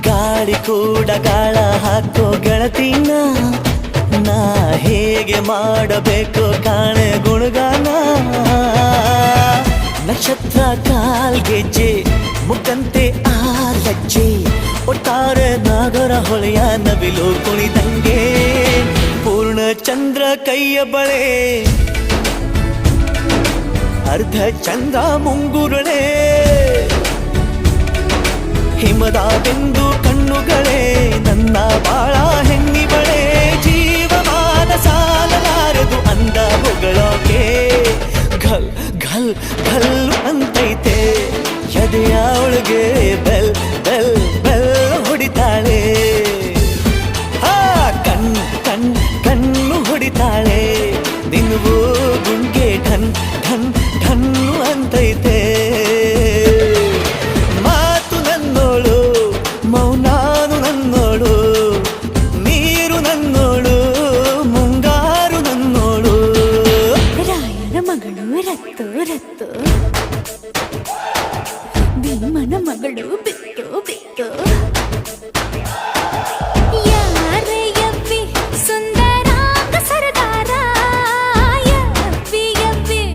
ಗಾಳಿ ಕೂಡ ಗಾಳ ಹಾಕೋ ಗೆಳತಿನ ನಾ ಹೇಗೆ ಮಾಡಬೇಕು ಕಾಣೆ ಗುಣಗಾನ ನಕ್ಷತ್ರ ಕಾಲ್ಗೆಜ್ಜೆ ಮುಖಂತೆ ಆಲಜ್ಜೆ ಒಟ್ಟಾರೆ ನಾಗರ ಹೊಳೆಯ ನವಿಲು ಕುಣಿದಂಗೆ ಪೂರ್ಣ ಚಂದ್ರ ಕೈಯ ಬಳೆ ಅರ್ಧ ಚಂದ್ರ ಮುಂಗುರುಳೆ ಹಿಮದ ಬಿಂದು ಕಣ್ಣುಗಳೇ ನನ್ನ ಬಾಳ ಹೆಣ್ಣಿಬಳೆ ಜೀವಮಾನ ಸಾಲಲಾರದು ಅಂದ ಹೊಗಳೋಕೆ ಘಲ್ ಘಲ್ ಘಲ್ ಅಂತೈತೆ ಎದೆಯ ಒಳಗೆ ಬೆಲ್ ಬೆಲ್ ಬೆಲ್ ಹೊಡಿತಾಳೆ ಕಣ್ ಕಣ್ ಕಣ್ಣು ಹೊಡಿತಾಳೆ ದಿನವೂ ಗುಂಗೆ ಢನ್ ಢನ್ ಢನ್ನು ಅಂತೈತೆ ಮಾತು ನನ್ನೋಳು ಮೌನಾನು ನನ್ನೋಳು ನೀರು ನನ್ನೋಳು ಮುಂಗಾರು ನನ್ನೋಳು ರಾಯನ ಮಗಳು ರತ್ತು ರತ್ತು ಭೀಮನ ಮಗಳು